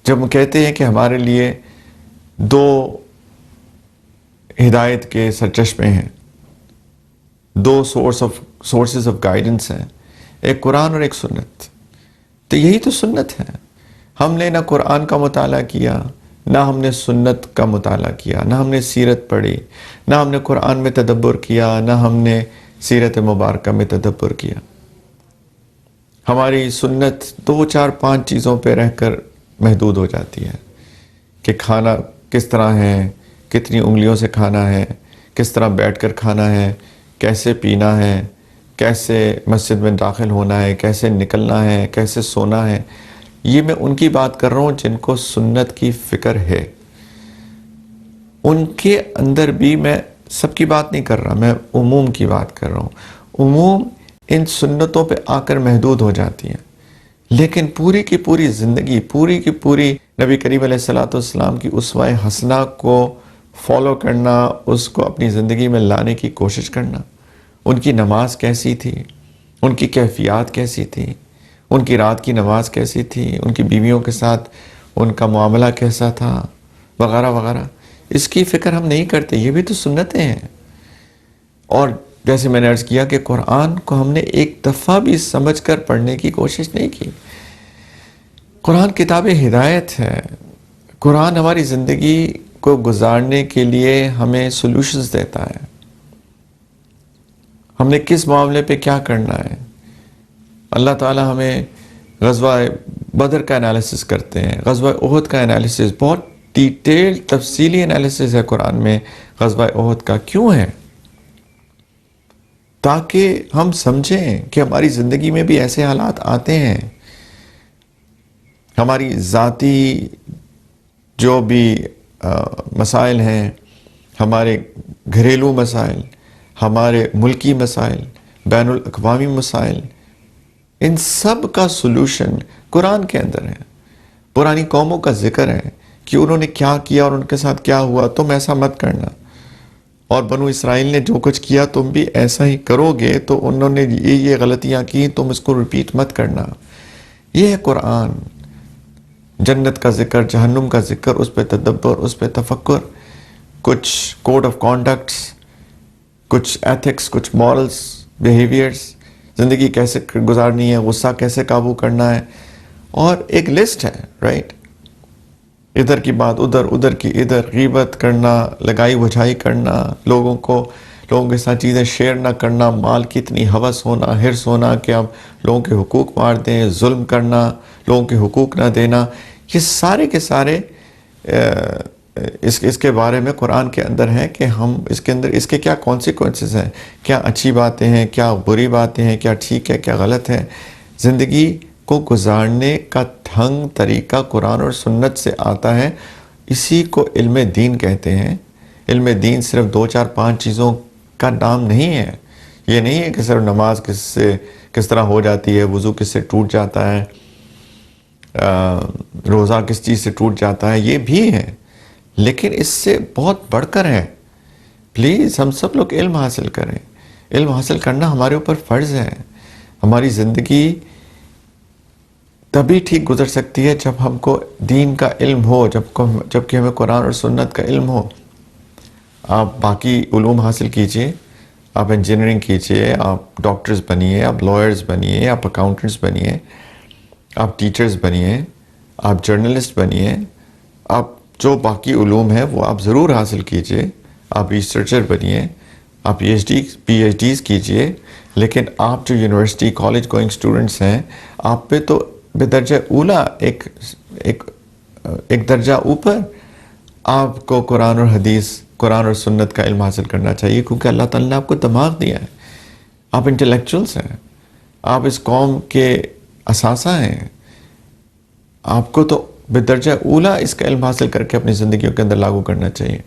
جب ہم کہتے ہیں کہ ہمارے لیے دو ہدایت کے سرچشمے ہیں، دو سورسز آف گائیڈنس ہیں، ایک قرآن اور ایک سنت، تو یہی تو سنت ہے۔ ہم نے نہ قرآن کا مطالعہ کیا، نہ ہم نے سنت کا مطالعہ کیا، نہ ہم نے سیرت پڑھی، نہ ہم نے قرآن میں تدبر کیا، نہ ہم نے سیرت مبارکہ میں تدبر کیا۔ ہماری سنت 2 4 5 چیزوں پہ رہ کر محدود ہو جاتی ہے کہ کھانا کس طرح ہے، کتنی انگلیوں سے کھانا ہے، کس طرح بیٹھ کر کھانا ہے، کیسے پینا ہے، کیسے مسجد میں داخل ہونا ہے، کیسے نکلنا ہے، کیسے سونا ہے۔ یہ میں ان کی بات کر رہا ہوں جن کو سنت کی فکر ہے۔ ان کے اندر بھی میں سب کی بات نہیں کر رہا، میں عموم کی بات کر رہا ہوں۔ عموم ان سنتوں پہ آ کر محدود ہو جاتی ہیں، لیکن پوری کی پوری زندگی، پوری کی پوری نبی کریم علیہ الصلوۃ والسلام کی اسوہ حسنہ کو فالو کرنا، اس کو اپنی زندگی میں لانے کی کوشش کرنا۔ ان کی نماز کیسی تھی، ان کی کیفیات کیسی تھی، ان کی رات کی نماز کیسی تھی، ان کی بیویوں کے ساتھ ان کا معاملہ کیسا تھا، وغیرہ وغیرہ، اس کی فکر ہم نہیں کرتے۔ یہ بھی تو سنتیں ہیں۔ اور جیسے میں نے عرض کیا کہ قرآن کو ہم نے ایک دفعہ بھی سمجھ کر پڑھنے کی کوشش نہیں کی۔ قرآن کتاب ہدایت ہے۔ قرآن ہماری زندگی کو گزارنے کے لیے ہمیں سولوشنز دیتا ہے۔ ہم نے کس معاملے پہ کیا کرنا ہے۔ اللہ تعالی ہمیں غزوہ بدر کا انالیسس کرتے ہیں، غزوہ احد کا انالیسس، بہت ڈیٹیل تفصیلی انالیسس ہے قرآن میں غزوہ احد کا۔ کیوں ہے؟ تاکہ ہم سمجھیں کہ ہماری زندگی میں بھی ایسے حالات آتے ہیں۔ ہماری ذاتی جو بھی مسائل ہیں، ہمارے گھریلو مسائل، ہمارے ملکی مسائل، بین الاقوامی مسائل، ان سب کا سلوشن قرآن کے اندر ہے۔ پرانی قوموں کا ذکر ہے کہ انہوں نے کیا کیا اور ان کے ساتھ کیا ہوا، تم ایسا مت کرنا، اور بنو اسرائیل نے جو کچھ کیا تم بھی ایسا ہی کرو گے، تو انہوں نے یہ غلطیاں کی، تم اس کو ریپیٹ مت کرنا۔ یہ ہے قرآن۔ جنت کا ذکر، جہنم کا ذکر، اس پہ تدبر، اس پہ تفکر، کچھ کوڈ آف کانڈکٹس، کچھ ایتھکس، کچھ مورلز، بیہیویئرز، زندگی کیسے گزارنی ہے، غصہ کیسے قابو کرنا ہے، اور ایک لسٹ ہے، رائٹ؟ ادھر کی بات ادھر، ادھر کی ادھر، غیبت کرنا، لگائی بجھائی کرنا، لوگوں کے ساتھ چیزیں شیئر نہ کرنا، مال کی اتنی ہوس ہونا، حرص ہونا کہ اب لوگوں کے حقوق مار دیں، ظلم کرنا، لوگوں کے حقوق نہ دینا، یہ سارے کے سارے اس کے بارے میں قرآن کے اندر ہیں کہ ہم اس کے اندر اس کے کیا کانسیکوینسز ہیں، کیا اچھی باتیں ہیں، کیا بری باتیں ہیں، کیا ٹھیک ہے، کیا غلط ہے۔ زندگی کو گزارنے کا ڈھنگ، طریقہ قرآن اور سنت سے آتا ہے۔ اسی کو علم دین کہتے ہیں۔ علم دین صرف 2 4 5 چیزوں کا نام نہیں ہے۔ یہ نہیں ہے کہ صرف نماز کس طرح ہو جاتی ہے، وضو کس سے ٹوٹ جاتا ہے، روزہ کس چیز سے ٹوٹ جاتا ہے، یہ بھی ہے، لیکن اس سے بہت بڑھ کر ہے۔ پلیز ہم سب لوگ علم حاصل کریں۔ علم حاصل کرنا ہمارے اوپر فرض ہے۔ ہماری زندگی تبھی ٹھیک گزر سکتی ہے جب ہم کو دین کا علم ہو، جب کہ ہمیں قرآن اور سنت کا علم ہو۔ آپ باقی علوم حاصل کیجئے، آپ انجینئرنگ کیجئے، آپ ڈاکٹرز بنیے، آپ لائرز بنیے، آپ اکاؤنٹنٹس بنیے، آپ ٹیچرز بنیے، آپ جرنلسٹ بنیے، آپ جو باقی علوم ہیں وہ آپ ضرور حاصل کیجئے، آپ ریسرچر بنیے، آپ پی ایچ ڈیز کیجئے، لیکن آپ جو یونیورسٹی کالج گوئنگ اسٹوڈنٹس ہیں، آپ پہ تو بدرجہ اولا ایک درجہ اوپر آپ کو قرآن اور حدیث، قرآن اور سنت کا علم حاصل کرنا چاہیے، کیونکہ اللہ تعالیٰ نے آپ کو دماغ دیا ہے۔ آپ انٹلیکچوئلس ہیں، آپ اس قوم کے اثاثہ ہیں۔ آپ کو تو بدرجہ اولا اس کا علم حاصل کر کے اپنی زندگیوں کے اندر لاگو کرنا چاہیے۔